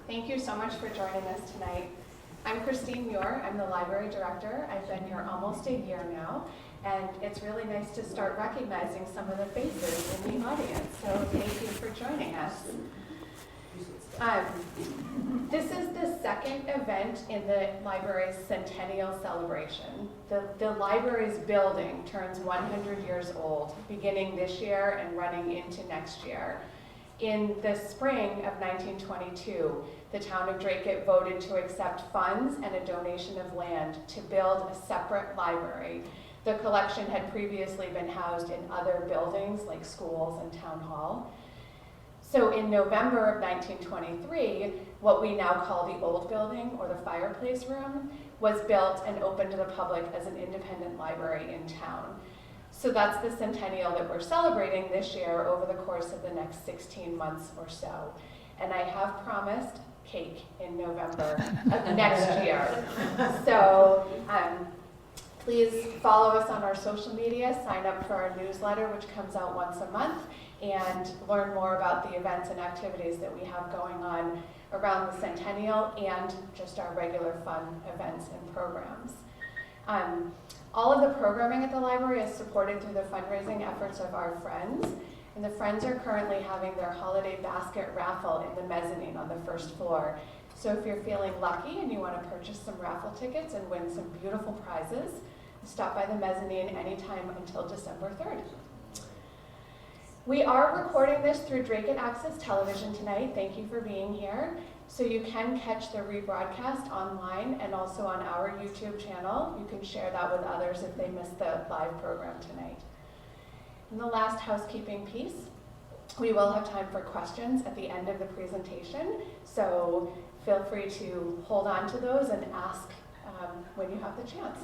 Thank you so much for joining us tonight. I'm Christine Muir. I'm the library director. I've been here almost a year now, and it's really nice to start recognizing some of the faces in the audience. So thank you for joining us. This is the second event in the library's Centennial celebration. The library's building turns 100 years old, beginning this year and running into next year. In the spring of 1922, the town of Dracut voted to accept funds and a donation of land to build a separate library. The collection had previously been housed in other buildings like schools and town hall. So in November of 1923, what we now call the old building or the fireplace room was built and opened to the public as an independent library in town. So that's the centennial that we're celebrating this year over the course of the next 16 months or so. And I have promised cake in November of next year. So please follow us on our social media, sign up for our newsletter, which comes out once a month, and learn more about the events and activities that we have going on around the centennial and just our regular fun events and programs. All of the programming at the library is supported through the fundraising efforts of our friends, and the friends are currently having their holiday basket raffle in the mezzanine on the first floor. So if you're feeling lucky and you want to purchase some raffle tickets and win some beautiful prizes, stop by the mezzanine anytime until December 3rd. We are recording this through Dracut Access Television tonight. Thank you for being here. So you can catch the rebroadcast online and also on our YouTube channel. You can share that with others if they missed the live program tonight. And the last housekeeping piece, we will have time for questions at the end of the presentation. So feel free to hold on to those and ask when you have the chance.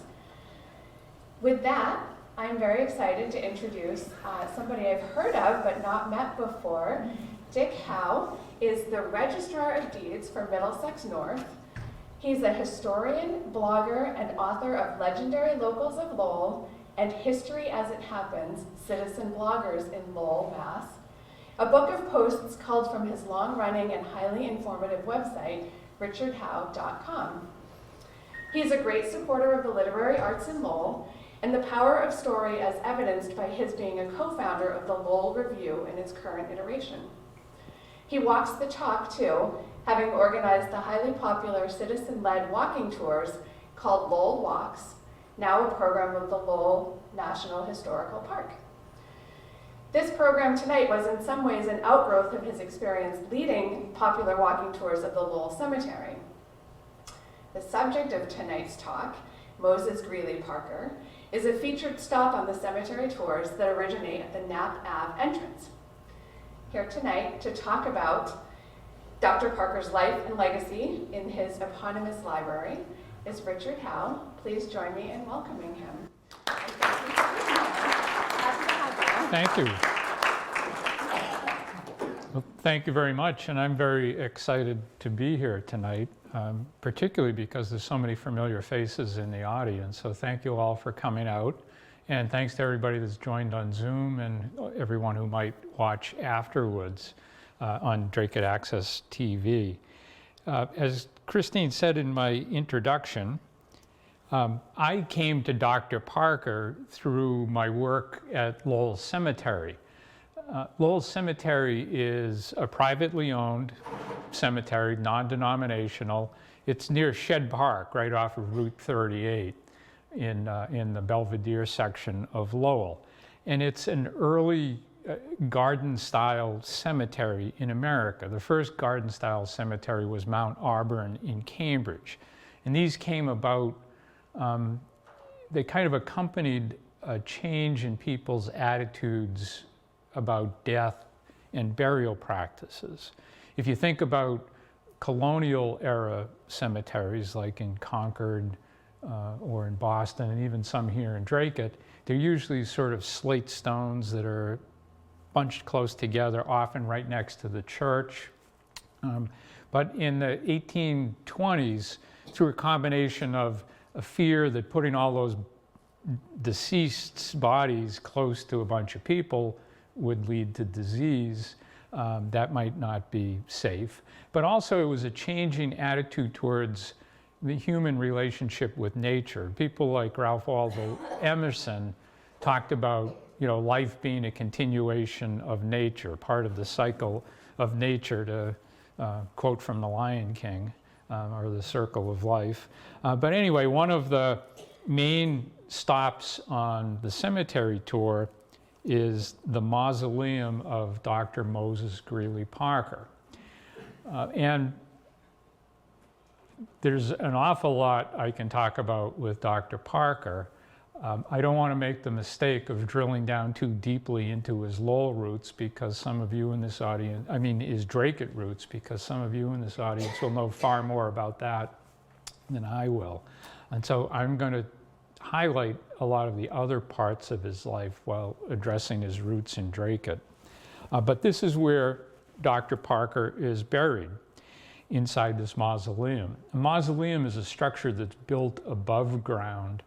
With that, I'm very excited to introduce somebody I've heard of but not met before. Dick Howe is the Registrar of Deeds for Middlesex North. He's a historian, blogger, and author of Legendary Locals of Lowell and History as It Happens, Citizen Bloggers in Lowell, Mass. A book of posts culled from his long-running and highly informative website, richardhowe.com. He's a great supporter of the literary arts in Lowell and the power of story as evidenced by his being a co-founder of the Lowell Review in its current iteration. He walks the talk too, having organized the highly popular citizen-led walking tours called Lowell Walks, now a program of the Lowell National Historical Park. This program tonight was in some ways an outgrowth of his experience leading popular walking tours of the Lowell Cemetery. The subject of tonight's talk, Moses Greeley Parker, is a featured stop on the cemetery tours that originate at the Knapp Ave entrance. Here tonight to talk about Dr. Parker's life and legacy in his eponymous library is Richard Howe. Please join me in welcoming him. Thank you. Well, thank you very much, and I'm very excited to be here tonight, particularly because there's so many familiar faces in the audience. So thank you all for coming out. And thanks to everybody that's joined on Zoom and everyone who might watch afterwards on Dracut Access TV. As Christine said in my introduction, I came to Dr. Parker through my work at Lowell Cemetery. Lowell Cemetery is a privately owned cemetery, non-denominational. It's near Shed Park, right off of Route 38. In the Belvedere section of Lowell. And it's an early garden-style cemetery in America. The first garden-style cemetery was Mount Auburn in Cambridge. And these came about, they kind of accompanied a change in people's attitudes about death and burial practices. If you think about colonial era cemeteries like in Concord, or in Boston, and even some here in Dracut, they're usually sort of slate stones that are bunched close together, often right next to the church. But in the 1820s, through a combination of a fear that putting all those deceased bodies close to a bunch of people would lead to disease, that might not be safe. But also it was a changing attitude towards the human relationship with nature. People like Ralph Waldo Emerson talked about, you know, life being a continuation of nature, part of the cycle of nature, to quote from The Lion King, or the circle of life. But anyway, one of the main stops on the cemetery tour is the mausoleum of Dr. Moses Greeley Parker. And there's an awful lot I can talk about with Dr. Parker. I don't want to make the mistake of drilling down too deeply into his Lowell roots, because some of you in this audience, I mean his Drake roots, because some of you in this audience will know far more about that than I will. And so I'm going to highlight a lot of the other parts of his life while addressing his roots in Drake. But this is where Dr. Parker is buried, inside this mausoleum. A mausoleum is a structure that's built above ground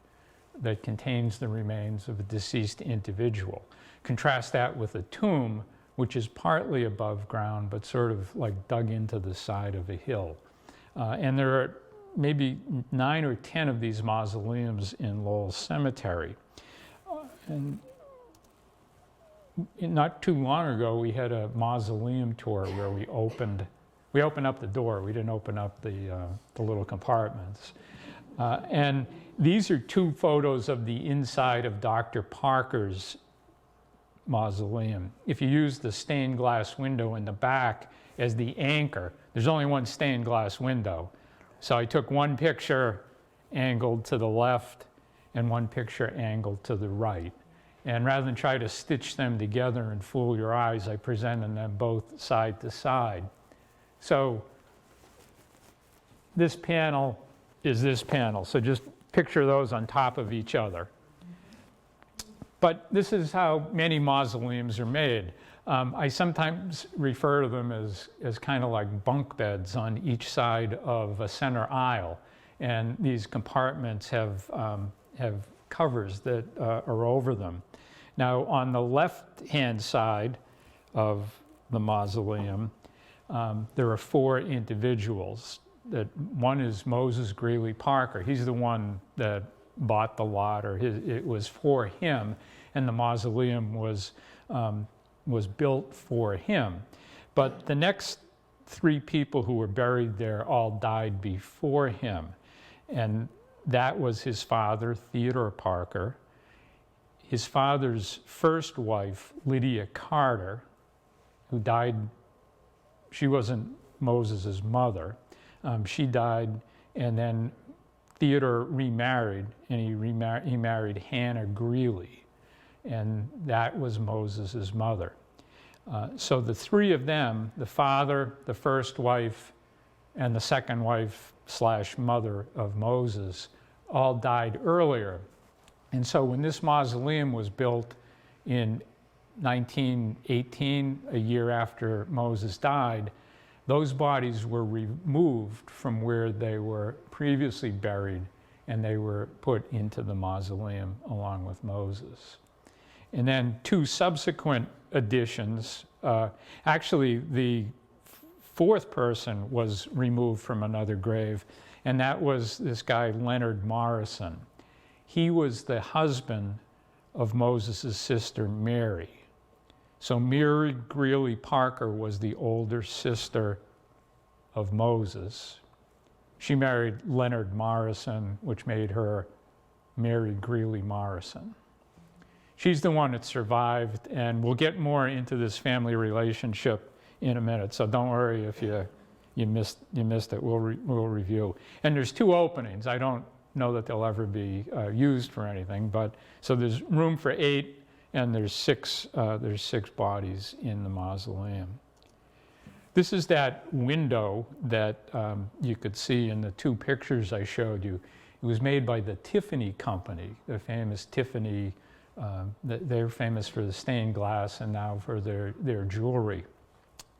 that contains the remains of a deceased individual. Contrast that with a tomb, which is partly above ground, but sort of like dug into the side of a hill. And there are maybe 9 or 10 of these mausoleums in Lowell Cemetery. And not too long ago, we had a mausoleum tour where we opened up the door. We didn't open up the little compartments. And these are 2 photos of the inside of Dr. Parker's mausoleum. If you use the stained glass window in the back as the anchor, there's only one stained glass window. So I took one picture angled to the left and one picture angled to the right. And rather than try to stitch them together and fool your eyes, I presented them both side to side. So this panel is this panel. So just picture those on top of each other. But this is how many mausoleums are made. I sometimes refer to them as kind of like bunk beds on each side of a center aisle. And these compartments have covers that are over them. Now, on the left-hand side of the mausoleum, there are 4 individuals. One is Moses Greeley Parker. He's the one that bought the lot, or it was for him, and the mausoleum was built for him. But the next 3 people who were buried there all died before him, and that was his father, Theodore Parker, his father's first wife, Lydia Carter, who died. She wasn't Moses's mother. She died, and then Theodore remarried, and he married Hannah Greeley, and that was Moses's mother. So the 3 of them, the father, the first wife, and the second wife / mother of Moses, all died earlier. And so when this mausoleum was built in 1918, a year after Moses died, those bodies were removed from where they were previously buried, and they were put into the mausoleum along with Moses. And then 2 subsequent additions, actually the 4th person was removed from another grave, and that was this guy Leonard Morrison. He was the husband of Moses' sister Mary. So Mary Greeley Parker was the older sister of Moses. She married Leonard Morrison, which made her Mary Greeley Morrison. She's the one that survived, and we'll get more into this family relationship in a minute, so don't worry if you missed it. We'll review. And there's 2 openings. I don't know that they'll ever be used for anything, but so there's room for 8, and there's 6 bodies in the mausoleum. This is that window that you could see in the 2 pictures I showed you. It was made by the Tiffany Company, the famous Tiffany. They're famous for the stained glass and now for their jewelry.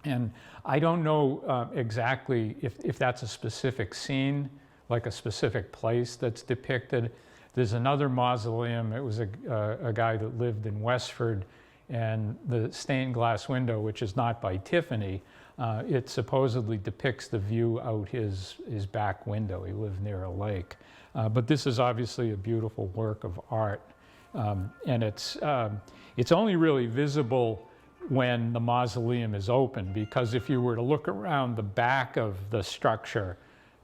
And I don't know exactly if that's a specific scene, like a specific place that's depicted. There's another mausoleum. It was a guy that lived in Westford, And the stained glass window, which is not by Tiffany, it supposedly depicts the view out his back window. He lived near a lake. But this is obviously a beautiful work of art. And it's only really visible when the mausoleum is open, because if you were to look around the back of the structure,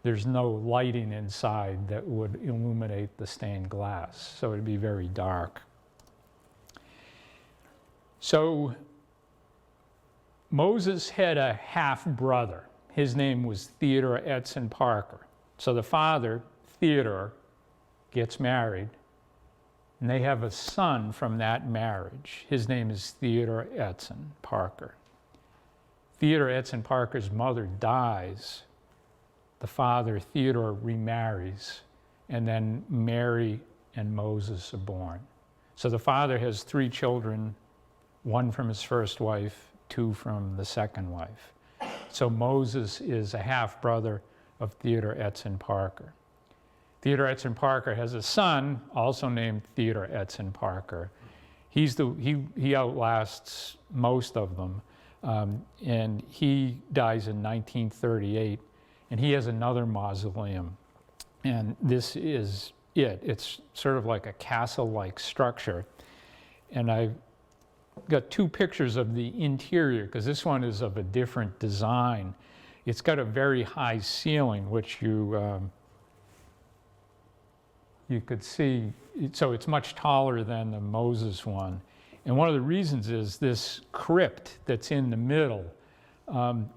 there's no lighting inside that would illuminate the stained glass, so it'd be very dark. So Moses had a half-brother. His name was Theodore Edson Parker. So the father, Theodore, gets married, and they have a son from that marriage. His name is Theodore Edson Parker. Theodore Edson Parker's mother dies. The father, Theodore, remarries, and then Mary and Moses are born. So the father has 3 children, 1 from his first wife, 2 from the second wife. So Moses is a half-brother of Theodore Edson Parker. Theodore Edson Parker has a son, also named Theodore Edson Parker. He outlasts most of them, and he dies in 1938, and he has another mausoleum. And this is it. It's sort of like a castle-like structure. And I've got 2 pictures of the interior, because this one is of a different design. It's got a very high ceiling, which you could see. So it's much taller than the Moses one. And one of the reasons is this crypt that's in the middle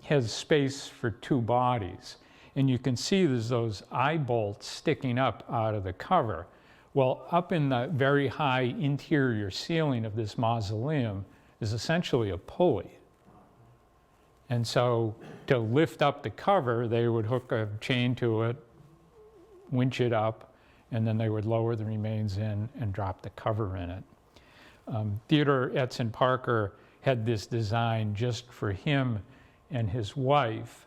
has space for 2 bodies. And you can see there's those eye bolts sticking up out of the cover. Well, up in the very high interior ceiling of this mausoleum is essentially a pulley. And so to lift up the cover, they would hook a chain to it, winch it up, and then they would lower the remains in and drop the cover in it. Theodore Edson Parker had this design just for him and his wife.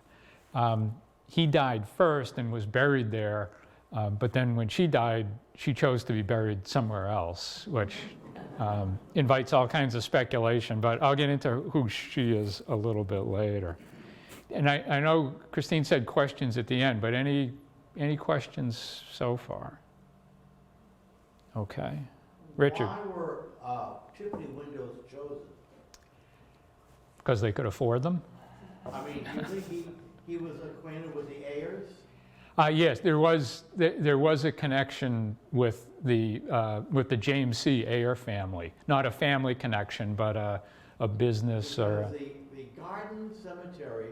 He died first and was buried there, but then when she died, she chose to be buried somewhere else, which invites all kinds of speculation, but I'll get into who she is a little bit later. And I know Christine said questions at the end, but any questions so far? Okay. Richard? Why were Tiffany windows chosen? Because they could afford them? I mean, do you think he was acquainted with the Ayers? Yes, there was a connection with the James C. Ayer family. Not a family connection, but a business Because the Garden Cemetery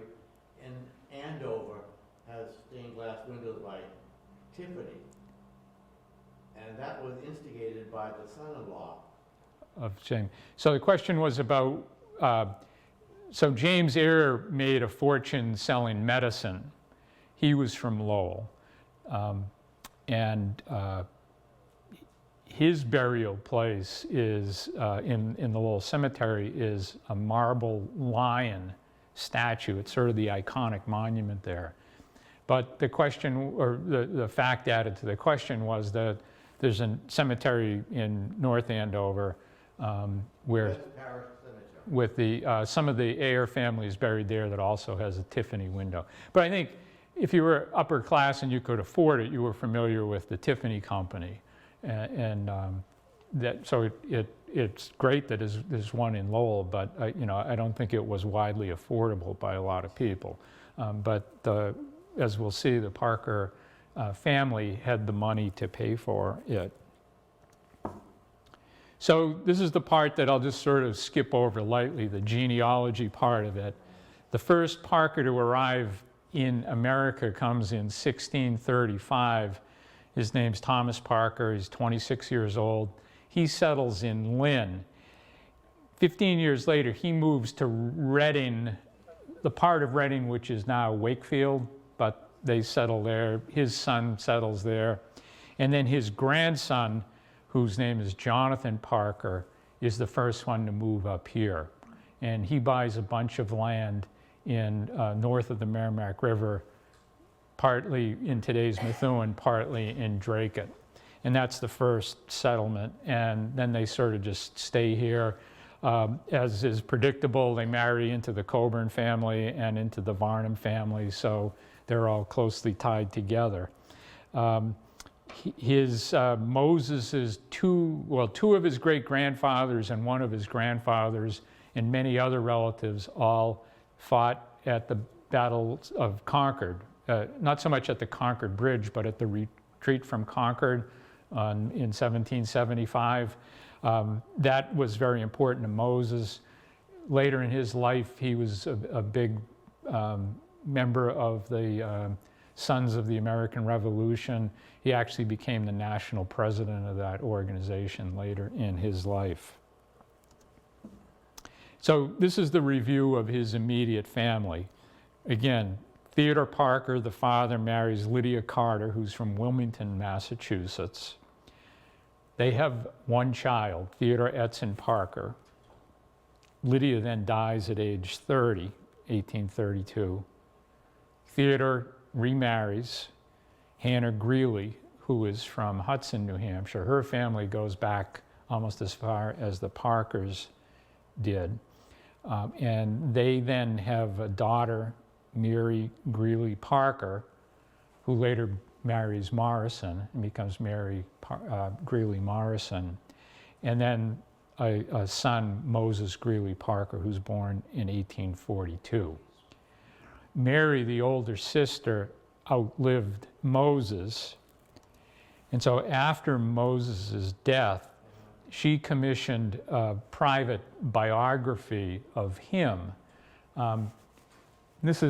in Andover has stained glass windows by Tiffany. And that was instigated by the son-in-law. Of James. So the question was about, so James Ayer made a fortune selling medicine. He was from Lowell. And his burial place is, in the Lowell Cemetery, is a marble lion statue. It's sort of the iconic monument there. But the question, or the fact added to the question was that there's a cemetery in North Andover where Parish Cemetery. with the some of the Ayer family is buried there that also has a Tiffany window. But I think if you were upper class and you could afford it, you were familiar with the Tiffany company, and that so it's great that there's one in Lowell, but I don't think it was widely affordable by a lot of people. But as we'll see, the Parker family had the money to pay for it. So this is the part that I'll just sort of skip over lightly, the genealogy part of it. The first Parker to arrive in America comes in 1635. His name's Thomas Parker. He's 26 years old. He settles in Lynn. 15 years later, he moves to Reading, the part of Reading which is now Wakefield, but they settle there. His son settles there. And then his grandson, whose name is Jonathan Parker, is the first one to move up here. And he buys a bunch of land in north of the Merrimack River, partly in today's Methuen, partly in Dracut. And that's the first settlement. And then they sort of just stay here. As is predictable, they marry into the Coburn family and into the Varnum family, so they're all closely tied together. Moses's two of his great-grandfathers and one of his grandfathers and many other relatives all fought at the Battle of Concord. Not so much at the Concord Bridge, but at the retreat from Concord in 1775. That was very important to Moses. Later in his life, he was a big member of the Sons of the American Revolution. He actually became the national president of that organization later in his life. So this is the review of his immediate family. Again, Theodore Parker, the father, marries Lydia Carter, who's from Wilmington, Massachusetts. They have one child, Theodore Edson Parker. Lydia then dies at age 30, 1832. Theodore remarries Hannah Greeley, who is from Hudson, New Hampshire. Her family goes back almost as far as the Parkers did. And they then have a daughter, Mary Greeley Parker, who later marries Morrison and becomes Mary Greeley Morrison. And then a son, Moses Greeley Parker, who's born in 1842. Mary, the older sister, outlived Moses. And so after Moses' death, she commissioned a private biography of him. It's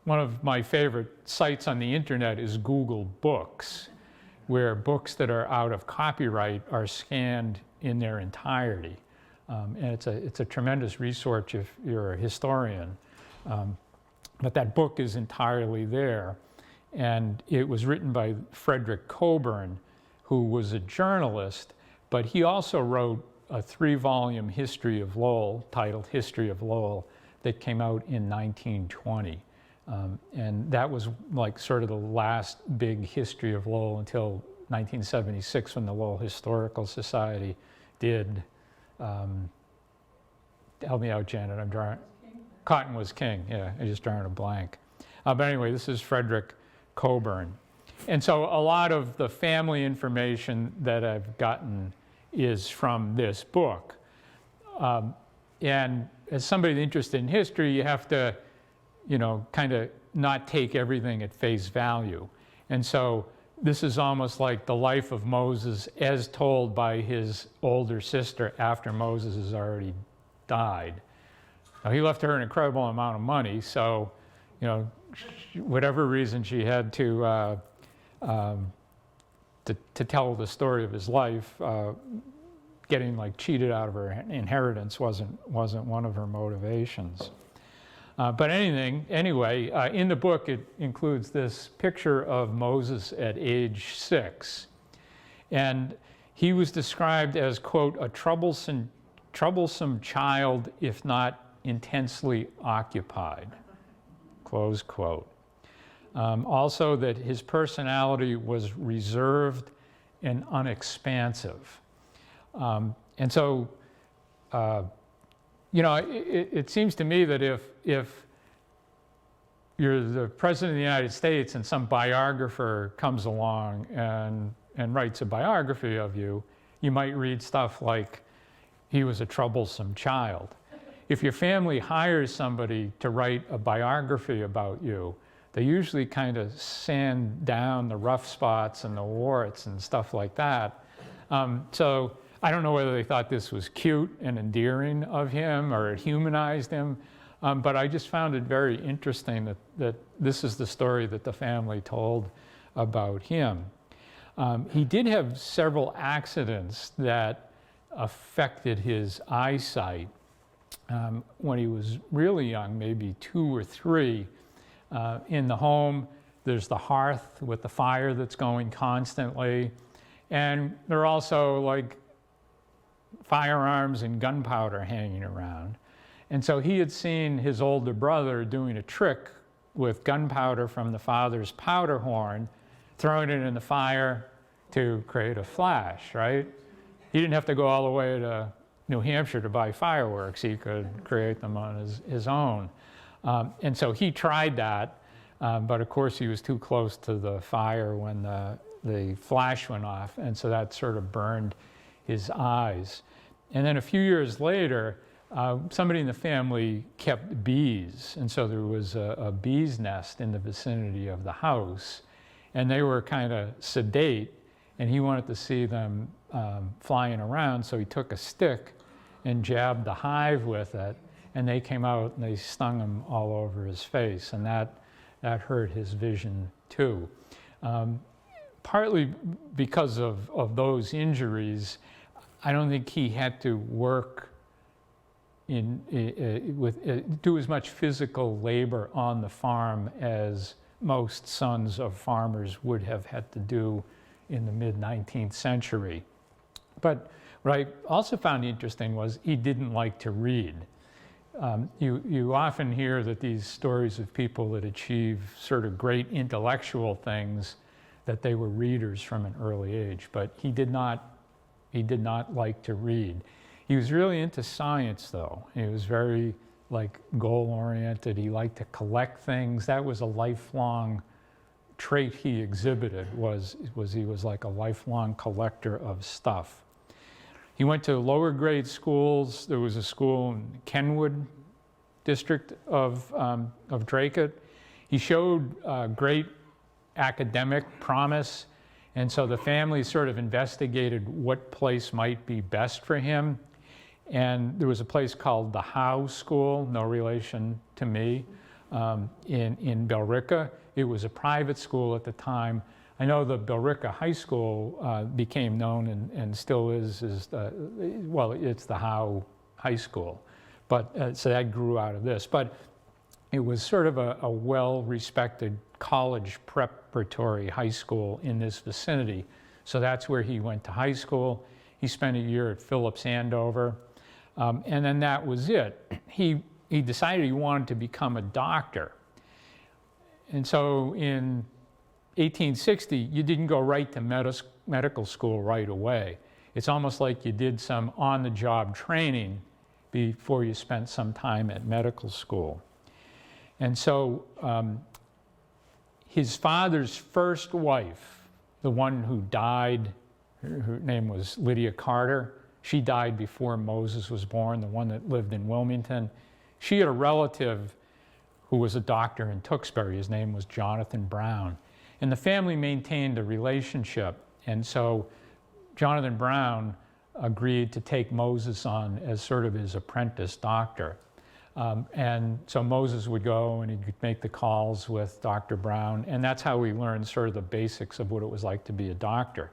one of my favorite sites on the internet is Google Books, where books that are out of copyright are scanned in their entirety. And it's a tremendous resource if you're a historian. But that book is entirely there. And it was written by Frederick Coburn, who was a journalist, but he also wrote a 3-volume history of Lowell, titled History of Lowell, that came out in 1920. And that was like sort of the last big history of Lowell until 1976, when the Lowell Historical Society did, help me out, Janet, I'm drawing, Cotton Was King, yeah, I just drawing a blank. But anyway, this is Frederick Coburn. And so a lot of the family information that I've gotten is from this book. And as somebody interested in history, you have to, kind of not take everything at face value. And so this is almost like the life of Moses as told by his older sister after Moses has already died. Now, he left her an incredible amount of money, so, whatever reason she had to tell the story of his life, getting cheated out of her inheritance wasn't one of her motivations. But anyway, in the book it includes this picture of Moses at age 6, and he was described as, quote, a troublesome child, if not intensely occupied, close quote. Also that his personality was reserved and unexpansive. And so, it seems to me that if you're the President of the United States and some biographer comes along and writes a biography of you, you might read stuff like, he was a troublesome child. If your family hires somebody to write a biography about you, they usually kind of sand down the rough spots and the warts and stuff like that. So I don't know whether they thought this was cute and endearing of him or it humanized him, but I just found it very interesting that this is the story that the family told about him. He did have several accidents that affected his eyesight. When he was really young, maybe 2 or 3, in the home, there's the hearth with the fire that's going constantly. And there are also firearms and gunpowder hanging around. And so he had seen his older brother doing a trick with gunpowder from the father's powder horn, throwing it in the fire to create a flash, right? He didn't have to go all the way to New Hampshire to buy fireworks. He could create them on his own. And so he tried that, but of course he was too close to the fire when the flash went off, and so that sort of burned his eyes. And then a few years later, somebody in the family kept bees, and so there was a bee's nest in the vicinity of the house, and they were kind of sedate, and he wanted to see them flying around, so he took a stick and jabbed the hive with it, and they came out and they stung him all over his face, and that hurt his vision too. Partly because of those injuries, I don't think he had to work do as much physical labor on the farm as most sons of farmers would have had to do in the mid-19th century. But what I also found interesting was he didn't like to read. You often hear that these stories of people that achieve sort of great intellectual things, that they were readers from an early age, but he did not like to read. He was really into science, though. He was very goal-oriented. He liked to collect things. That was a lifelong trait he exhibited, was he was like a lifelong collector of stuff. He went to lower grade schools. There was a school in Kenwood district of Dracut. He showed great academic promise, and so the family sort of investigated what place might be best for him. And there was a place called the Howe School, no relation to me, in Billerica. It was a private school at the time. I know the Billerica High School became known and still is it's the Howe High School. But so that grew out of this. But it was sort of a well-respected college preparatory high school in this vicinity. So that's where he went to high school. He spent a year at Phillips Andover. And then that was it. He decided he wanted to become a doctor. And so in 1860, you didn't go right to medical school right away. It's almost like you did some on-the-job training before you spent some time at medical school. And so his father's first wife, the one who died, her name was Lydia Carter. She died before Moses was born, the one that lived in Wilmington. She had a relative who was a doctor in Tewksbury. His name was Jonathan Brown. And the family maintained a relationship. And so Jonathan Brown agreed to take Moses on as sort of his apprentice doctor. And so Moses would go and he'd make the calls with Dr. Brown. And that's how we learned sort of the basics of what it was like to be a doctor.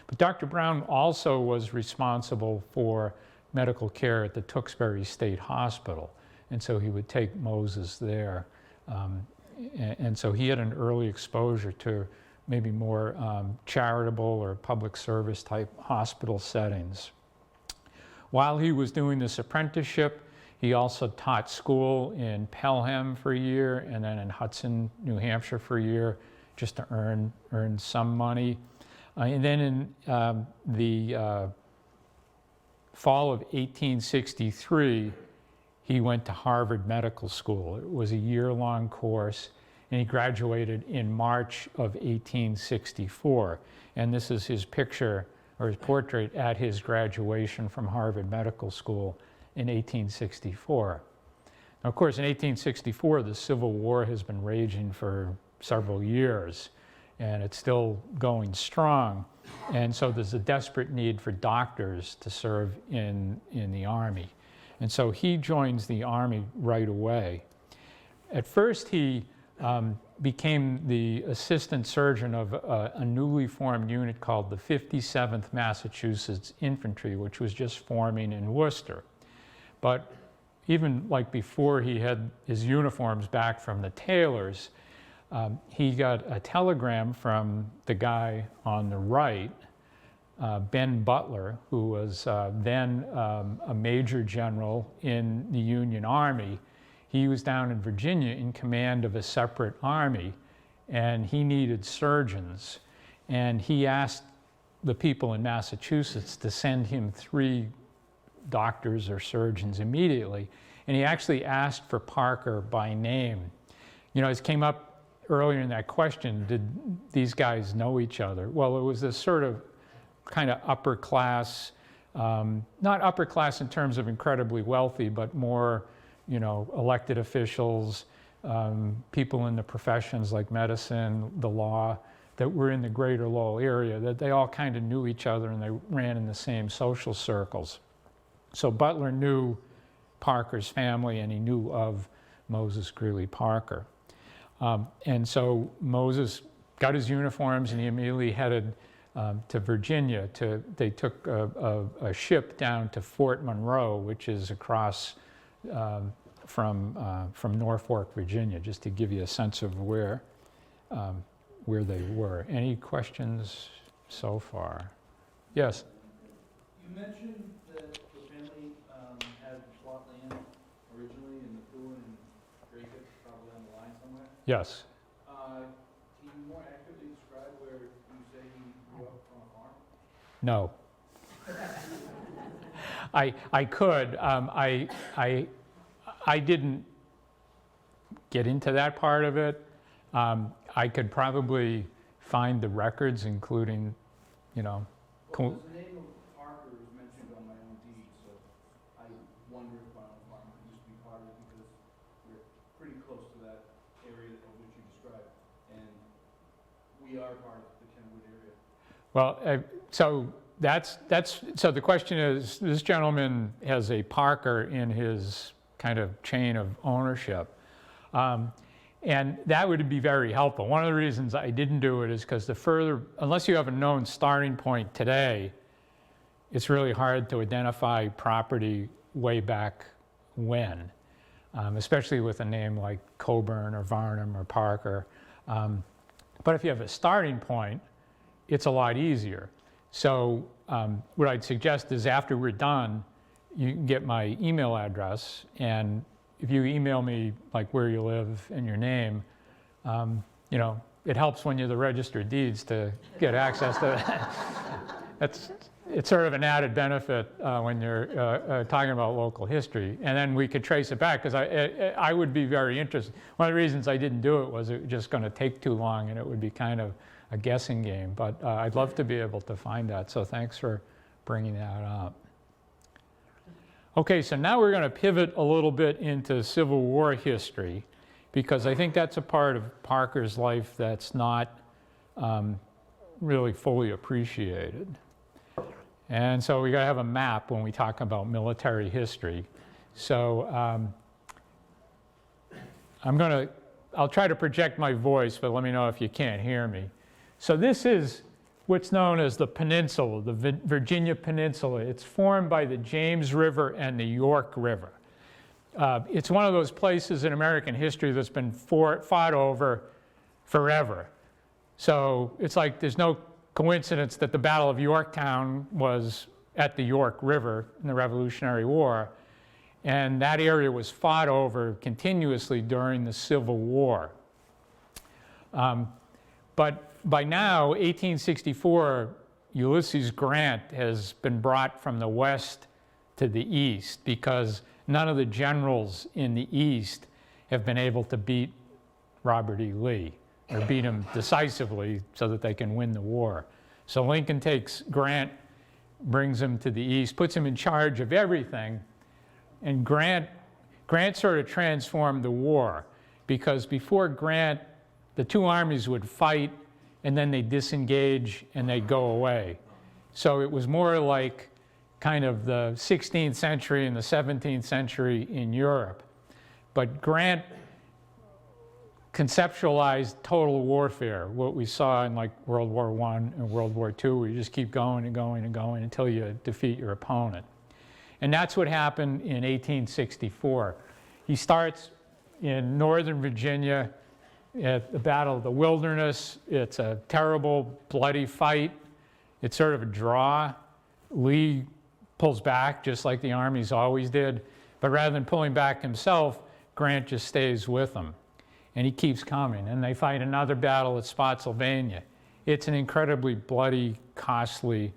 But Dr. Brown also was responsible for medical care at the Tewksbury State Hospital. And so he would take Moses there. And so he had an early exposure to maybe more charitable or public service type hospital settings. While he was doing this apprenticeship, he also taught school in Pelham for a year and then in Hudson, New Hampshire for a year, just to earn some money. And then in the fall of 1863, he went to Harvard Medical School. It was a year-long course, and he graduated in March of 1864. And this is his picture, or his portrait, at his graduation from Harvard Medical School in 1864. Now, of course, in 1864, the Civil War has been raging for several years, and it's still going strong. And so there's a desperate need for doctors to serve in the Army. And so he joins the Army right away. At first, he became the assistant surgeon of a newly formed unit called the 57th Massachusetts Infantry, which was just forming in Worcester. But even like before he had his uniforms back from the tailors, he got a telegram from the guy on the right, Ben Butler, who was then a major general in the Union Army. He was down in Virginia in command of a separate army, and he needed surgeons. And he asked the people in Massachusetts to send him 3 doctors or surgeons immediately. And he actually asked for Parker by name. You know, it came up earlier in that question, did these guys know each other? Well, it was this sort of kind of upper class, not upper class in terms of incredibly wealthy, but more, you know, elected officials, people in the professions like medicine, the law, that were in the greater Lowell area, that they all kind of knew each other and they ran in the same social circles. So Butler knew Parker's family and he knew of Moses Greeley Parker. And so Moses got his uniforms and he immediately headed to Virginia. They took a ship down to Fort Monroe, which is across from Norfolk, Virginia, just to give you a sense of where they were. Any questions so far? Yes? You mentioned that the family had bought land originally in Methuen and Drake, probably on the line somewhere. Yes. Can you more accurately describe where you say you grew up on a farm? No. I could. I didn't get into that part of it. I could probably find the records, including, you know. Well, the name of Parker is mentioned on my own deed, so I wonder if my own farm used to be part of it because we're pretty close to that area of which you described, and we are part of the Kenwood area. Well, so the question is, this gentleman has a Parker in his kind of chain of ownership. And that would be very helpful. One of the reasons I didn't do it is because unless you have a known starting point today, it's really hard to identify property way back when, especially with a name like Coburn or Varnum or Parker. But if you have a starting point, it's a lot easier. So what I'd suggest is after we're done, you can get my email address, and if you email me like where you live and your name, you know, it helps when you're the registered deeds to get access to that. It's sort of an added benefit when you're talking about local history. And then we could trace it back, because I would be very interested. One of the reasons I didn't do it was it was just going to take too long and it would be kind of a guessing game. But I'd love to be able to find that. So thanks for bringing that up. Okay, so now we're going to pivot a little bit into Civil War history, because I think that's a part of Parker's life that's not really fully appreciated. And so we got to have a map when we talk about military history. So I'll try to project my voice, but let me know if you can't hear me. So this is what's known as the peninsula, the Virginia Peninsula. It's formed by the James River and the York River. It's one of those places in American history that's been fought over forever. So it's like there's no coincidence that the Battle of Yorktown was at the York River in the Revolutionary War, and that area was fought over continuously during the Civil War. But by now, 1864, Ulysses Grant has been brought from the west to the east, because none of the generals in the east have been able to beat Robert E. Lee, or beat him decisively so that they can win the war. So Lincoln takes Grant, brings him to the east, puts him in charge of everything, and Grant sort of transformed the war, because before Grant, the two armies would fight and then they'd disengage and they'd go away. So it was more like kind of the 16th century and the 17th century in Europe. But Grant conceptualized total warfare, what we saw in like World War I and World War II, where you just keep going and going and going until you defeat your opponent. And that's what happened in 1864. He starts in Northern Virginia at the Battle of the Wilderness. It's a terrible, bloody fight. It's sort of a draw. Lee pulls back, just like the armies always did. But rather than pulling back himself, Grant just stays with them. And he keeps coming. And they fight another battle at Spotsylvania. It's an incredibly bloody, costly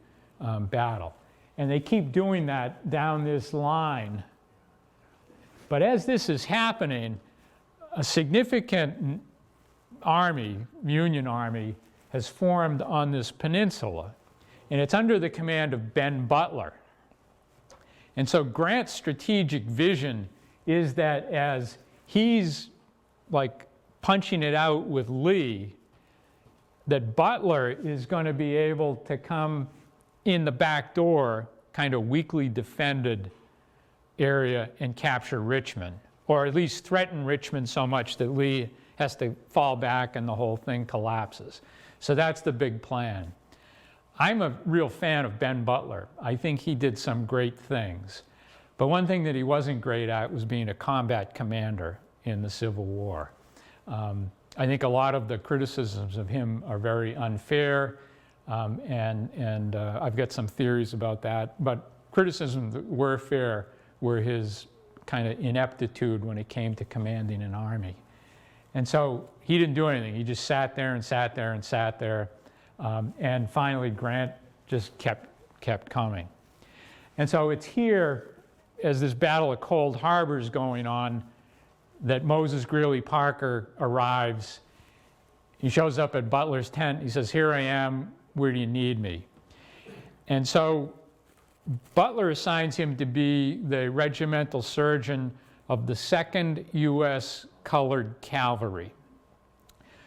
battle. And they keep doing that down this line. But as this is happening, a significant army, Union Army, has formed on this peninsula. And it's under the command of Ben Butler. And so Grant's strategic vision is that as he's like punching it out with Lee, that Butler is going to be able to come in the back door, kind of weakly defended area, and capture Richmond, or at least threaten Richmond so much that Lee has to fall back and the whole thing collapses. So that's the big plan. I'm a real fan of Ben Butler. I think he did some great things. But one thing that he wasn't great at was being a combat commander in the Civil War. I think a lot of the criticisms of him are very unfair, and I've got some theories about that. But criticisms that were fair were his kind of ineptitude when it came to commanding an army. And so he didn't do anything. He just sat there and sat there and sat there. And finally, Grant just kept coming. And so it's here, as this Battle of Cold Harbor is going on, that Moses Greeley Parker arrives. He shows up at Butler's tent. He says, "Here I am. Where do you need me?" And so Butler assigns him to be the regimental surgeon of the 2nd U.S. Colored Cavalry.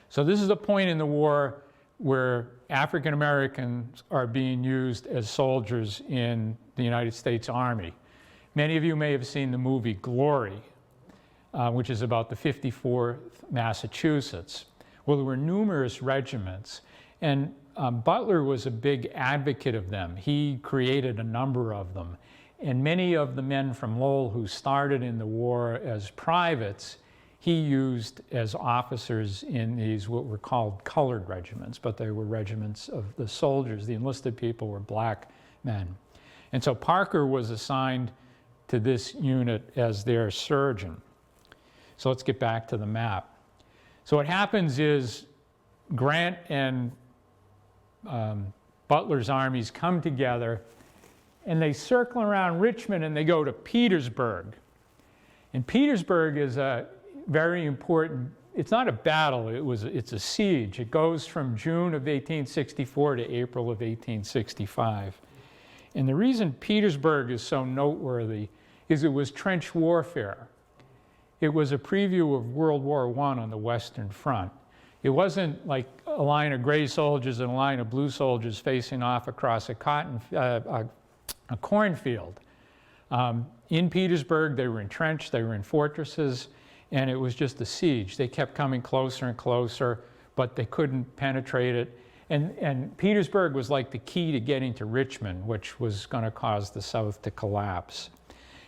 So this is a point in the war where African Americans are being used as soldiers in the United States Army. Many of you may have seen the movie Glory, which is about the 54th Massachusetts. Well, there were numerous regiments, and Butler was a big advocate of them. He created a number of them. And many of the men from Lowell who started in the war as privates, he used as officers in these what were called colored regiments, but they were regiments of the soldiers. The enlisted people were black men. And so Parker was assigned to this unit as their surgeon. So let's get back to the map. So what happens is Grant and Butler's armies come together, and they circle around Richmond and they go to Petersburg. And Petersburg is a very important, it's not a battle, it's a siege. It goes from June of 1864 to April of 1865. And the reason Petersburg is so noteworthy is it was trench warfare. It was a preview of World War I on the Western Front. It wasn't like a line of gray soldiers and a line of blue soldiers facing off across a cornfield. In Petersburg, they were entrenched, they were in fortresses, and it was just a siege. They kept coming closer and closer, but they couldn't penetrate it. And Petersburg was like the key to getting to Richmond, which was going to cause the South to collapse.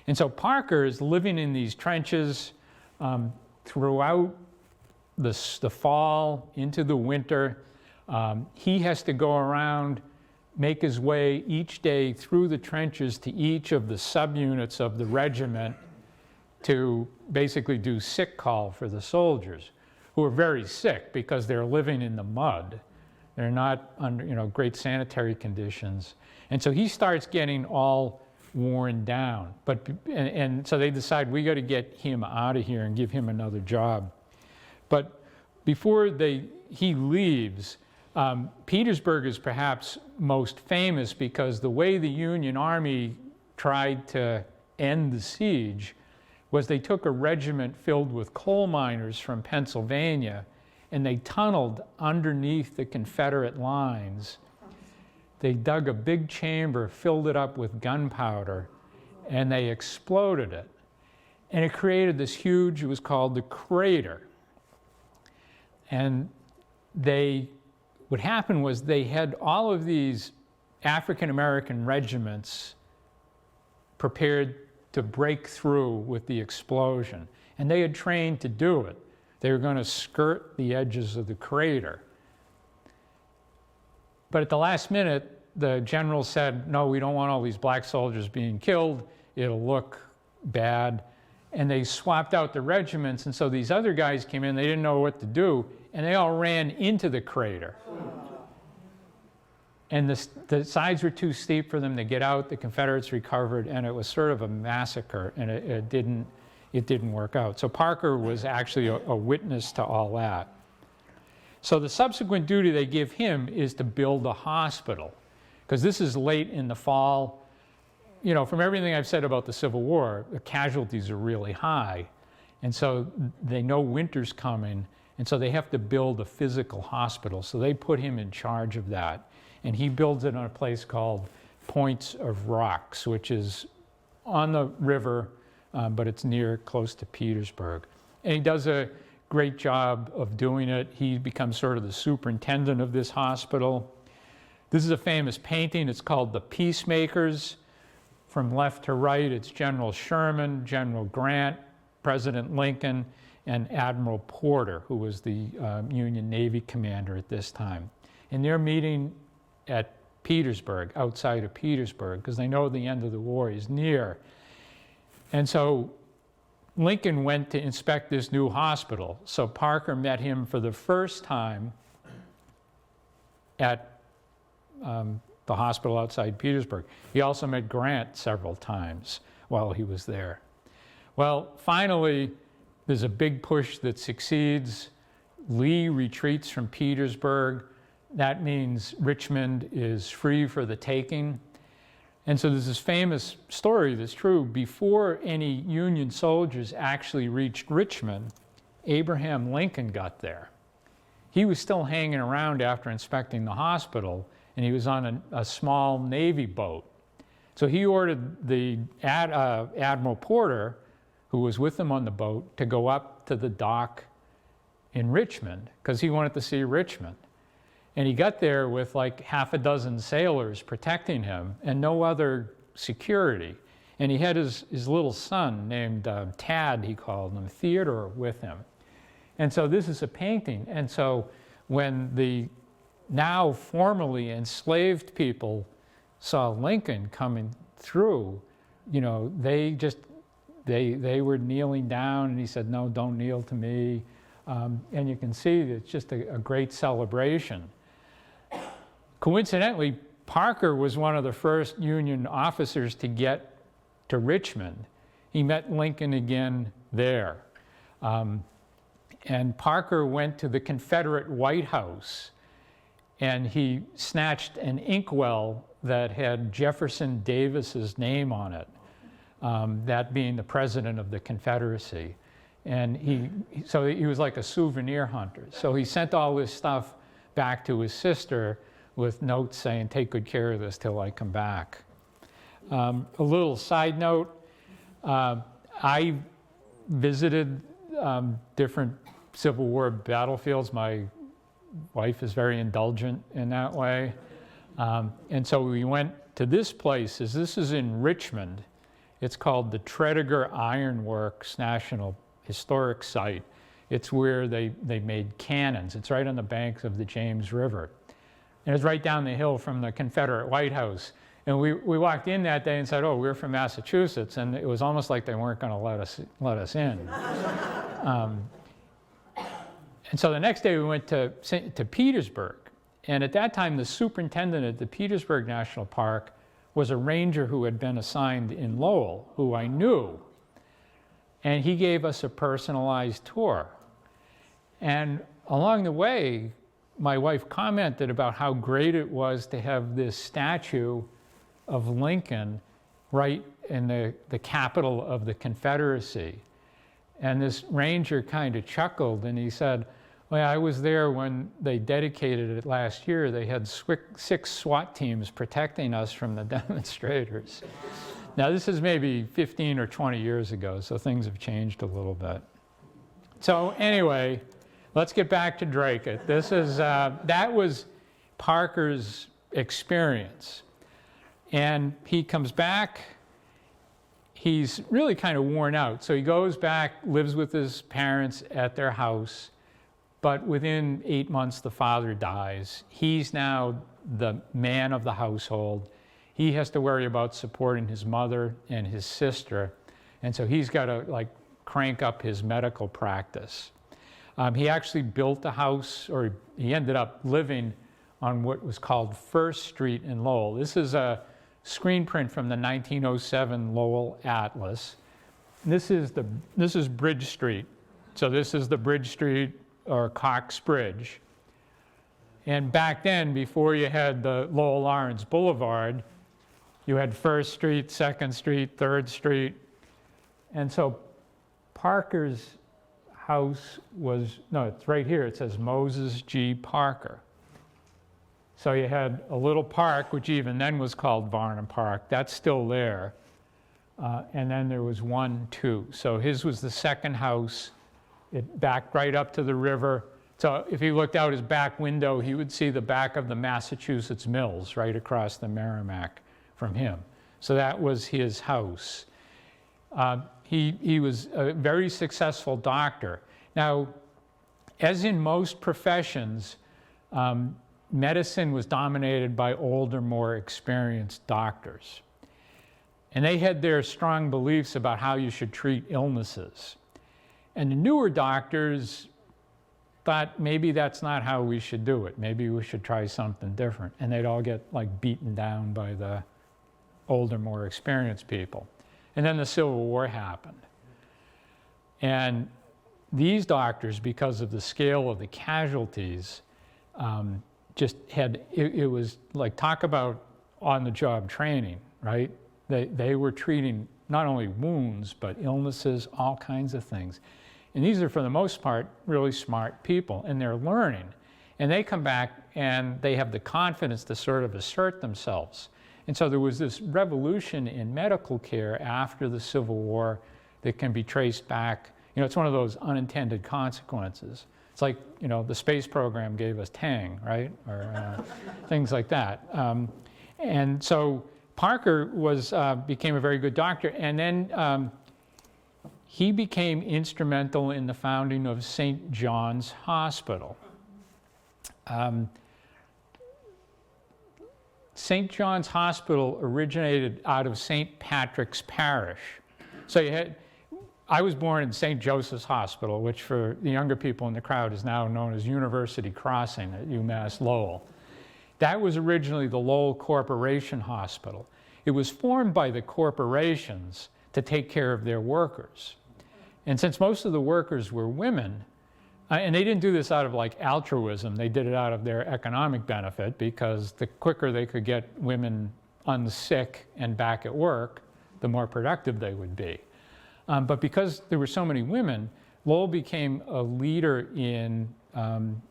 And so Parker is living in these trenches throughout the fall into the winter. He has to go around, make his way each day through the trenches to each of the subunits of the regiment to basically do sick call for the soldiers, who are very sick because they're living in the mud. They're not under great sanitary conditions. And so he starts getting all worn down. And so they decide, we got to get him out of here and give him another job. But before he leaves, Petersburg is perhaps most famous because the way the Union Army tried to end the siege was they took a regiment filled with coal miners from Pennsylvania and they tunneled underneath the Confederate lines. They dug a big chamber, filled it up with gunpowder, and they exploded it. And it created this huge, it was called the crater. And what happened was they had all of these African-American regiments prepared to break through with the explosion. And they had trained to do it. They were going to skirt the edges of the crater. But at the last minute, the general said, no, we don't want all these black soldiers being killed. It'll look bad. And they swapped out the regiments, and so these other guys came in, they didn't know what to do, and they all ran into the crater. And the sides were too steep for them to get out. The Confederates recovered, and it was sort of a massacre, and it didn't work out. So Parker was actually a witness to all that. So the subsequent duty they give him is to build a hospital, because this is late in the fall. You know, from everything I've said about the Civil War, the casualties are really high. And so they know winter's coming, and so they have to build a physical hospital. So they put him in charge of that. And he builds it on a place called Points of Rocks, which is on the river, but it's close to Petersburg. And he does a great job of doing it. He becomes sort of the superintendent of this hospital. This is a famous painting. It's called the Peacemakers. From left to right, it's General Sherman, General Grant, President Lincoln, and Admiral Porter, who was the Union Navy commander at this time. And they're meeting at Petersburg, outside of Petersburg, because they know the end of the war is near. And so Lincoln went to inspect this new hospital. So Parker met him for the first time at the hospital outside Petersburg. He also met Grant several times while he was there. Well, finally, there's a big push that succeeds. Lee retreats from Petersburg. That means Richmond is free for the taking. And so there's this famous story that's true. Before any Union soldiers actually reached Richmond, Abraham Lincoln got there. He was still hanging around after inspecting the hospital, and he was on a small Navy boat. So he ordered the Admiral Porter, who was with him on the boat, to go up to the dock in Richmond, because he wanted to see Richmond. And he got there with like half a dozen sailors protecting him and no other security. And he had his little son named Tad, he called him, Theodore, with him. And so this is a painting. And so when the now formerly enslaved people saw Lincoln coming through, you know, they were kneeling down, and he said, "No, don't kneel to me." And you can see that it's just a great celebration. Coincidentally, Parker was one of the first Union officers to get to Richmond. He met Lincoln again there. And Parker went to the Confederate White House, and he snatched an inkwell that had Jefferson Davis's name on it, that being the president of the Confederacy. And so he was like a souvenir hunter. So he sent all this stuff back to his sister with notes saying, "Take good care of this till I come back." A little side note, I visited different Civil War battlefields. My wife is very indulgent in that way. And so we went to this place. This is in Richmond. It's called the Tredegar Iron Works National Historic Site. It's where they made cannons. It's right on the banks of the James River. And it's right down the hill from the Confederate White House. And we walked in that day and said, "Oh, we're from Massachusetts." And it was almost like they weren't going to let us in. And so the next day we went to Petersburg. And at that time, the superintendent at the Petersburg National Park was a ranger who had been assigned in Lowell, who I knew. And he gave us a personalized tour. And along the way, my wife commented about how great it was to have this statue of Lincoln right in the capital of the Confederacy. And this ranger kind of chuckled, and he said, "Well, I was there when they dedicated it last year. They had 6 SWAT teams protecting us from the demonstrators." Now, this is maybe 15 or 20 years ago, so things have changed a little bit. So anyway, let's get back to Drake-It. That was Parker's experience. And he comes back. He's really kind of worn out. So he goes back, lives with his parents at their house. But within 8 months, the father dies. He's now the man of the household. He has to worry about supporting his mother and his sister. And so he's got to crank up his medical practice. He actually built a house, or he ended up living on what was called First Street in Lowell. This is a screen print from the 1907 Lowell Atlas. This is Bridge Street. So this is the Bridge Street or Cox Bridge. And back then, before you had the Lowell Lawrence Boulevard, you had First Street, Second Street, Third Street. And so Parker's house was, no, it's right here. It says Moses G. Parker. So you had a little park, which even then was called Varnum Park. That's still there. And then there was 1, 2. So his was the second house. It backed right up to the river. So if he looked out his back window, he would see the back of the Massachusetts Mills right across the Merrimack from him. So that was his house. He was a very successful doctor. Now, as in most professions, medicine was dominated by older, more experienced doctors. And they had their strong beliefs about how you should treat illnesses. And the newer doctors thought maybe that's not how we should do it. Maybe we should try something different. And they'd all get like beaten down by the older, more experienced people. And then the Civil War happened. And these doctors, because of the scale of the casualties, just had, it was like, talk about on-the-job training, right? They were treating not only wounds, but illnesses, all kinds of things. And these are, for the most part, really smart people, and they're learning. And they come back and they have the confidence to sort of assert themselves. And so there was this revolution in medical care after the Civil War that can be traced back. You know, it's one of those unintended consequences. It's like, you know, the space program gave us Tang, right? Or things like that. And so Parker became a very good doctor. And then he became instrumental in the founding of St. John's Hospital. St. John's Hospital originated out of St. Patrick's Parish. So I was born in St. Joseph's Hospital, which for the younger people in the crowd is now known as University Crossing at UMass Lowell. That was originally the Lowell Corporation Hospital. It was formed by the corporations to take care of their workers. And since most of the workers were women, and they didn't do this out of like altruism, they did it out of their economic benefit, because the quicker they could get women unsick and back at work, the more productive they would be. But because there were so many women, Lowell became a leader in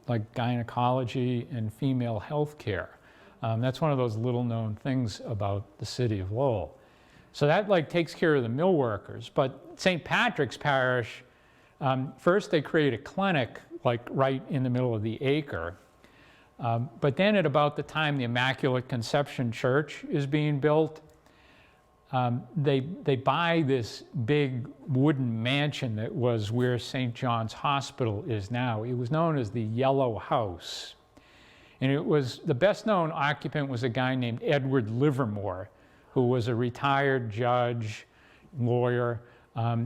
like gynecology and female health care. That's one of those little known things about the city of Lowell. So that like takes care of the mill workers. But St. Patrick's Parish, first they create a clinic like right in the middle of the acre. But then at about the time the Immaculate Conception Church is being built, they buy this big wooden mansion that was where St. John's Hospital is now. It was known as the Yellow House. And it was, the best known occupant was a guy named Edward Livermore, who was a retired judge, lawyer.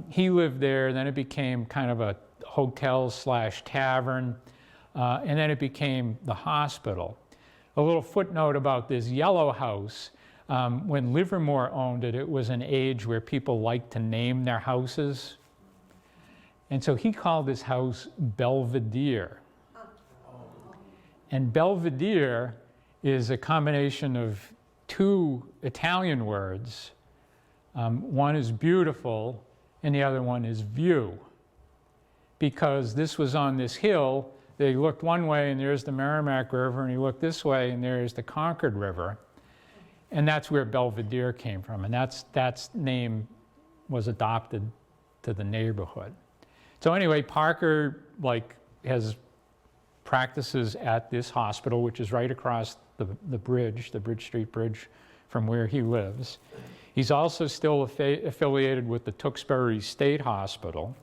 He lived there, then it became kind of a hotel/tavern, and then it became the hospital. A little footnote about this Yellow House, when Livermore owned it, it was an age where people liked to name their houses. And so he called this house Belvedere. And Belvedere is a combination of two Italian words. One is beautiful and the other one is view. Because this was on this hill, they looked one way and there's the Merrimack River, and you look this way and there's the Concord River. And that's where Belvedere came from, and that's name was adopted to the neighborhood. So anyway, Parker has practices at this hospital, which is right across the bridge, the Bridge Street Bridge, from where he lives. He's also still affiliated with the Tewksbury State Hospital.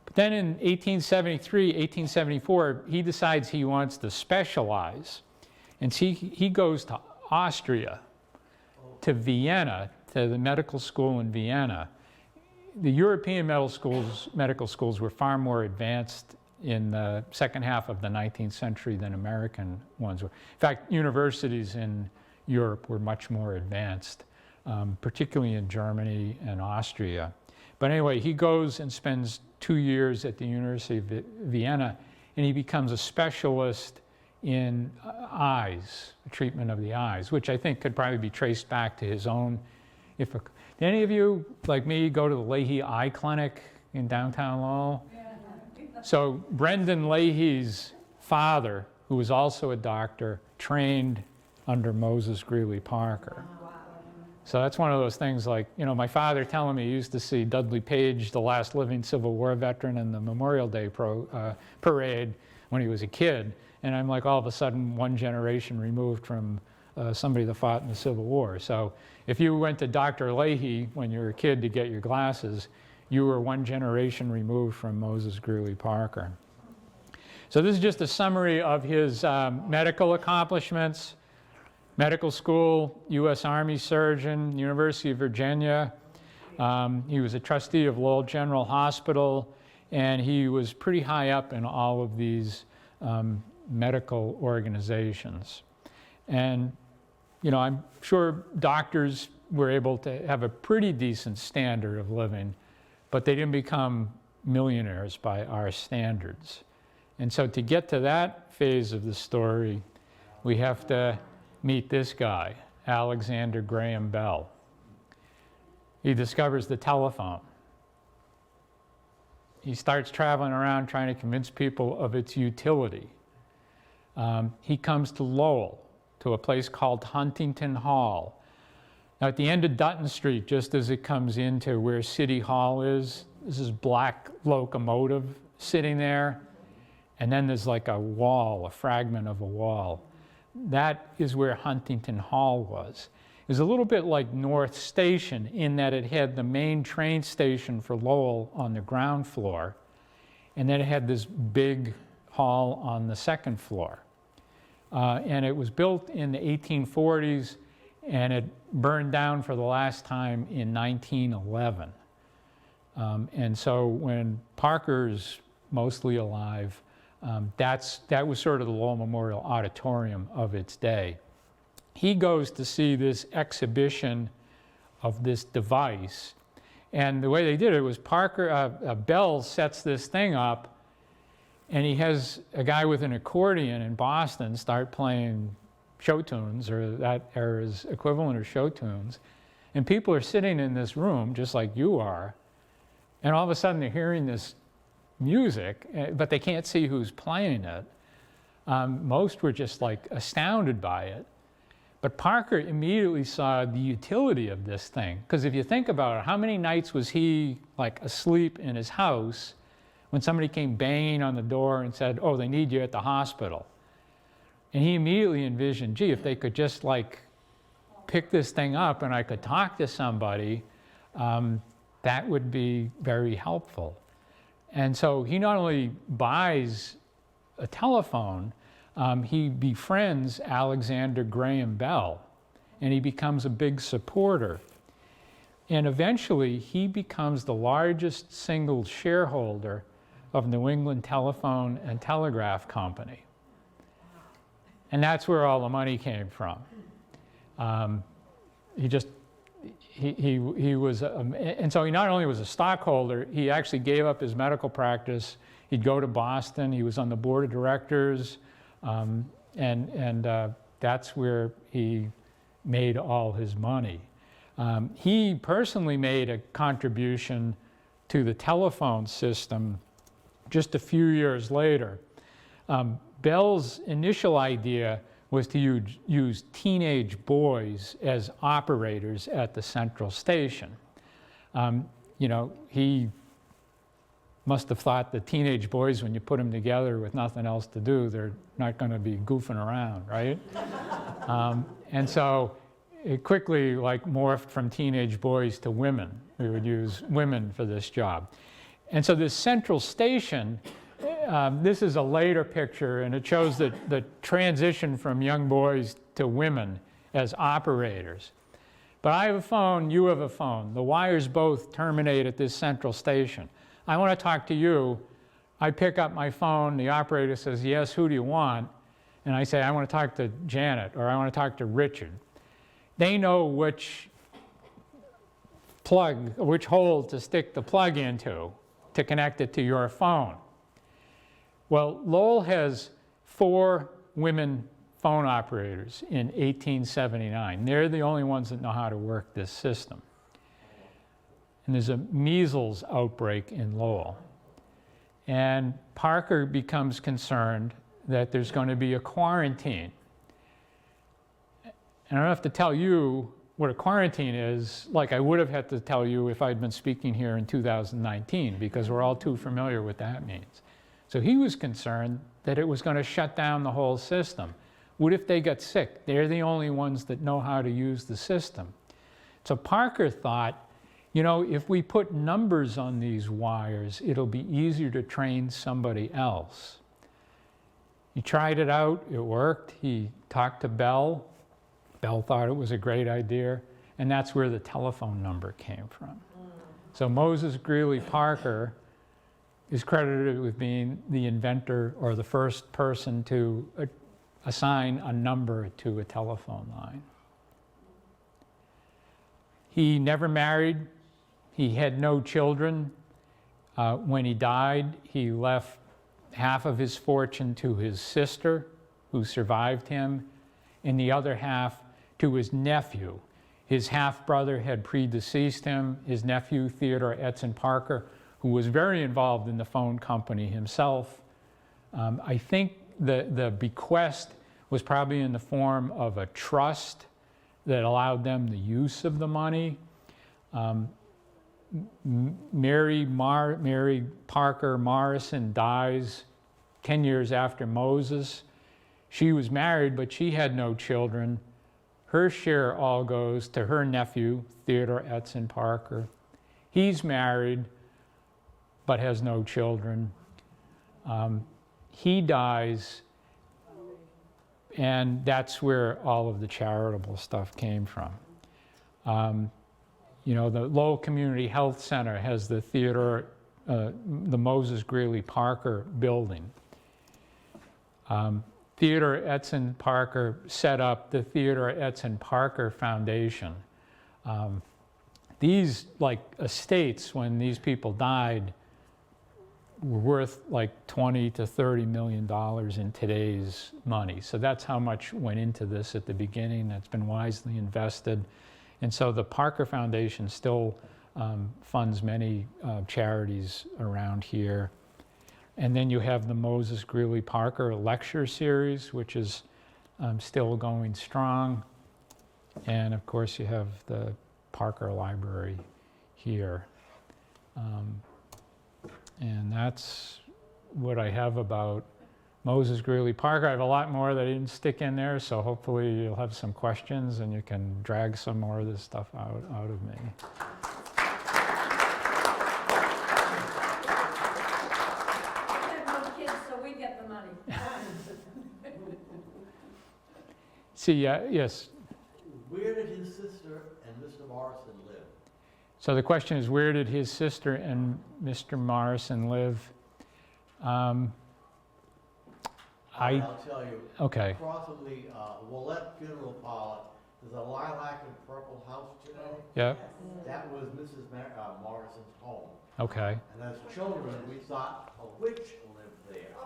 But then in 1873, 1874, he decides he wants to specialize. And he goes to Austria, to Vienna, to the medical school in Vienna. The European medical schools were far more advanced in the second half of the 19th century than American ones were. In fact, universities in Europe were much more advanced, particularly in Germany and Austria. But anyway, he goes and spends 2 years at the University of Vienna, and he becomes a specialist in eyes, treatment of the eyes, which I think could probably be traced back to his own. Did any of you, like me, go to the Leahy Eye Clinic in downtown Lowell? Yeah. So Brendan Leahy's father, who was also a doctor, trained under Moses Greeley Parker. Wow. So that's one of those things like, you know, my father telling me he used to see Dudley Page, the last living Civil War veteran, in the Memorial Day parade when he was a kid. And I'm like all of a sudden 1 generation removed from somebody that fought in the Civil War. So if you went to Dr. Leahy when you were a kid to get your glasses, you were 1 generation removed from Moses Greeley Parker. So this is just a summary of his medical accomplishments. Medical school, U.S. Army surgeon, University of Virginia. He was a trustee of Lowell General Hospital, and he was pretty high up in all of these medical organizations. And, you know, I'm sure doctors were able to have a pretty decent standard of living, but they didn't become millionaires by our standards. And so to get to that phase of the story, we have to meet this guy, Alexander Graham Bell. He discovers the telephone. He starts traveling around trying to convince people of its utility. He comes to Lowell, to a place called Huntington Hall. Now, at the end of Dutton Street, just as it comes into where City Hall is, this is black locomotive sitting there, and then there's like a wall, a fragment of a wall. That is where Huntington Hall was. It was a little bit like North Station in that it had the main train station for Lowell on the ground floor, and then it had this big hall on the second floor. And it was built in the 1840s, and it burned down for the last time in 1911. And so when Parker's mostly alive, that was sort of the Lowell Memorial Auditorium of its day. He goes to see this exhibition of this device, and the way they did it was Bell sets this thing up, and he has a guy with an accordion in Boston start playing show tunes, or that era's equivalent of show tunes, and people are sitting in this room just like you are, and all of a sudden they're hearing this music, but they can't see who's playing it. Most were just like astounded by it. But Parker immediately saw the utility of this thing, because if you think about it, how many nights was he like asleep in his house when somebody came banging on the door and said, "Oh, they need you at the hospital"? And he immediately envisioned, gee, if they could just like pick this thing up and I could talk to somebody, that would be very helpful. And so he not only buys a telephone, he befriends Alexander Graham Bell, and he becomes a big supporter. And eventually, he becomes the largest single shareholder of New England Telephone and Telegraph Company. And that's where all the money came from. He was, and so he not only was a stockholder, he actually gave up his medical practice. He'd go to Boston. He was on the board of directors, and that's where he made all his money. He personally made a contribution to the telephone system just a few years later. Bell's initial idea was to use teenage boys as operators at the central station. You know, he must have thought that teenage boys, when you put them together with nothing else to do, they're not going to be goofing around, right? And so it quickly like morphed from teenage boys to women. We would use women for this job. And so this central station, this is a later picture, and it shows the transition from young boys to women as operators. But I have a phone, you have a phone. The wires both terminate at this central station. I want to talk to you. I pick up my phone, the operator says, yes, who do you want? And I say, I want to talk to Janet, or I want to talk to Richard. They know which hole to stick the plug into to connect it to your phone. Well, Lowell has 4 women phone operators in 1879. They're the only ones that know how to work this system. And there's a measles outbreak in Lowell. And Parker becomes concerned that there's going to be a quarantine. And I don't have to tell you what a quarantine is, like I would have had to tell you if I'd been speaking here in 2019, because we're all too familiar with that means. So he was concerned that it was going to shut down the whole system. What if they got sick? They're the only ones that know how to use the system. So Parker thought, you know, if we put numbers on these wires, it'll be easier to train somebody else. He tried it out, it worked. He talked to Bell. Bell thought it was a great idea, and that's where the telephone number came from. So Moses Greeley Parker is credited with being the inventor or the first person to assign a number to a telephone line. He never married. He had no children. When he died, he left half of his fortune to his sister, who survived him, and the other half to his nephew. His half-brother had predeceased him, his nephew, Theodore Edson Parker, who was very involved in the phone company himself. I think the bequest was probably in the form of a trust that allowed them the use of the money. Mary Parker Morrison dies 10 years after Moses. She was married, but she had no children. Her share all goes to her nephew, Theodore Edson Parker. He's married, but has no children. He dies, and that's where all of the charitable stuff came from. You know, the Lowell Community Health Center has the the Moses Greeley Parker building. Theodore Edson Parker set up the Theodore Edson Parker Foundation. These, like, estates, when these people died, were worth like $20 to $30 million in today's money. So that's how much went into this at the beginning. That's been wisely invested. And so the Parker Foundation still funds many charities around here. And then you have the Moses Greeley Parker Lecture Series, which is still going strong. And of course, you have the Parker Library here. And that's what I have about Moses Greeley Parker. I have a lot more that I didn't stick in there, so hopefully you'll have some questions and you can drag some more of this stuff out of me. See, yes. Where did his sister and Mr. Morrison live? So the question is, where did his sister and Mr. Morrison live? I'll tell you. Okay. Across from the Willette Funeral Parlor, there's a lilac and purple house today. Yeah. That was Mrs. Morrison's home. Okay. And as children, we thought a witch lived there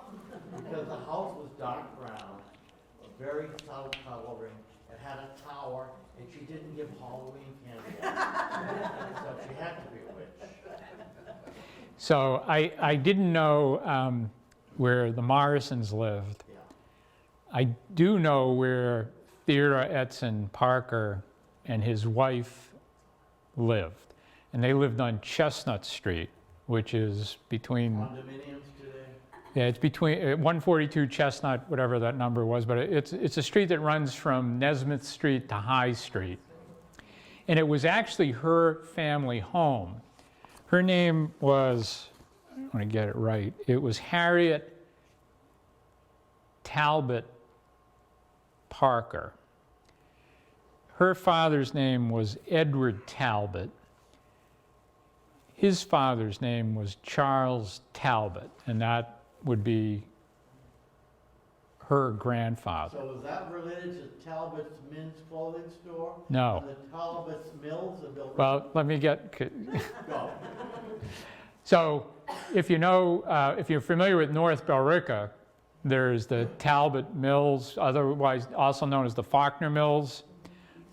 because the house was dark brown, a very south coloring. It had a tower, and she didn't give Halloween candy. So she had to be a witch. So I didn't know where the Morrisons lived. Yeah. I do know where Theodore Edson Parker and his wife lived. And they lived on Chestnut Street, which is between... Condominiums today? Yeah, it's between 142 Chestnut, whatever that number was, but it's a street that runs from Nesmith Street to High Street. And it was actually her family home. Her name was, I want to get it right, it was Harriet Talbot Parker. Her father's name was Edward Talbot. his father's name was Charles Talbot, and that would be her grandfather. So is that related to Talbot's Men's Clothing Store? No. And the Talbot's Mills and building? Well, let me get... Go. So if you know, if you're familiar with North Billerica, there's the Talbot Mills, otherwise also known as the Faulkner Mills,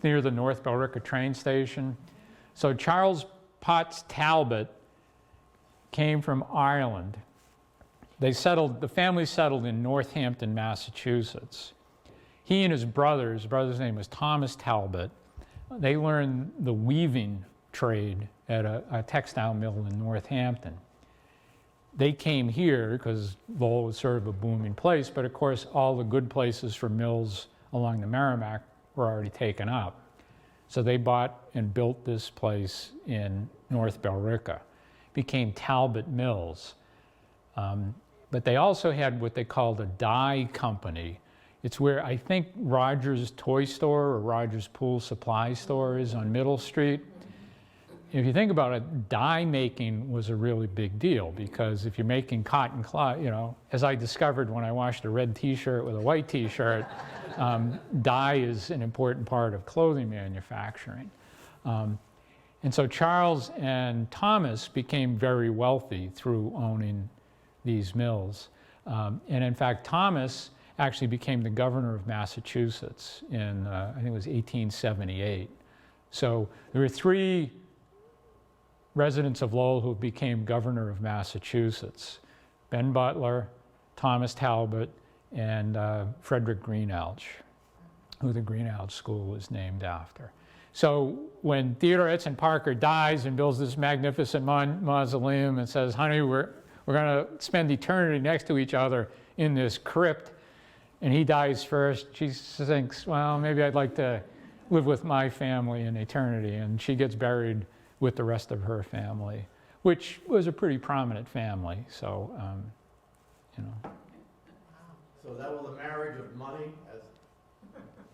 near the North Billerica train station. So Charles Potts Talbot came from Ireland. The family settled in Northampton, Massachusetts. He and his brother's name was Thomas Talbot. They learned the weaving trade at a textile mill in Northampton. They came here because Lowell was sort of a booming place, but of course all the good places for mills along the Merrimack were already taken up. So they bought and built this place in North Billerica. Became Talbot Mills. But they also had what they called a dye company. It's where I think Rogers Toy Store or Rogers Pool Supply Store is on Middle Street. If you think about it, dye making was a really big deal because if you're making cotton cloth, you know, as I discovered when I washed a red t-shirt with a white t-shirt, dye is an important part of clothing manufacturing. And so Charles and Thomas became very wealthy through owning these mills. And in fact, Thomas actually became the governor of Massachusetts in, I think it was 1878. So there were three residents of Lowell who became governor of Massachusetts: Ben Butler, Thomas Talbot, and Frederick Greenhalgh, who the Greenhalgh School was named after. So when Theodore Edson Parker dies and builds this magnificent mausoleum and says, honey, we're going to spend eternity next to each other in this crypt, and he dies first, she thinks, well, maybe I'd like to live with my family in eternity, and she gets buried with the rest of her family, which was a pretty prominent family. So, you know. So that was a marriage of money?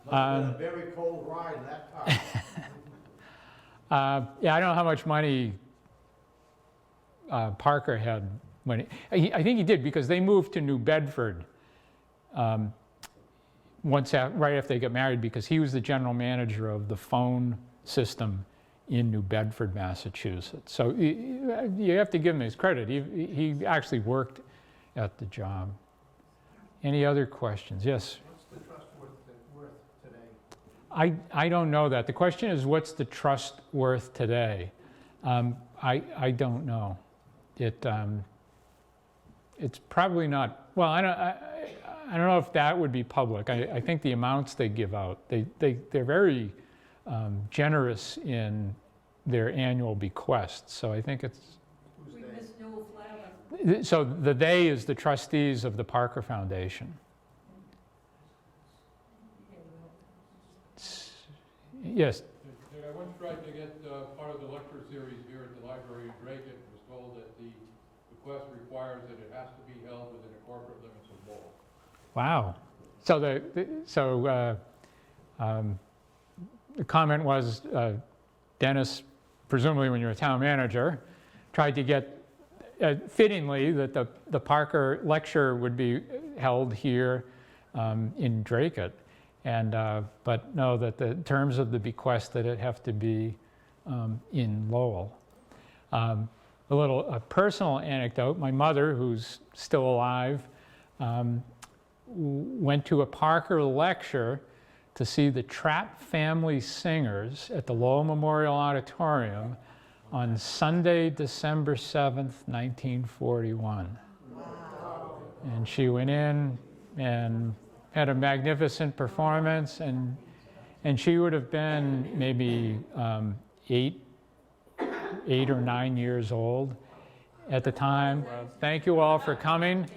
Must have been a very cold ride in that car. Yeah, I don't know how much money Parker had when I think he did, because they moved to New Bedford right after they got married, because he was the general manager of the phone system in New Bedford, Massachusetts. So you have to give him his credit. He actually worked at the job. Any other questions? Yes? What's the trust worth today? I don't know that. The question is, what's the trust worth today? I don't know. It's probably not, well, I don't know if that would be public. I think the amounts they give out, they're very generous in their annual bequests. So I think it's... Who's We they? missed Newell Flower. So the they is the trustees of the Parker Foundation. Yes? I once tried to get part of the lecture series here at the library in Drake. It was told that the bequest requires that it has to be held within the corporate limits of Lowell. Wow. So the comment was, Dennis, presumably when you were a town manager, tried to get fittingly that the Parker lecture would be held here in Drake. And but no, that the terms of the bequest that it have to be in Lowell. A personal anecdote: my mother, who's still alive, went to a Parker lecture to see the Trapp Family Singers at the Lowell Memorial Auditorium on Sunday, December 7th, 1941. Wow. And she went in and had a magnificent performance, and she would have been maybe 8 or 9 years old at the time. Thank you all for coming.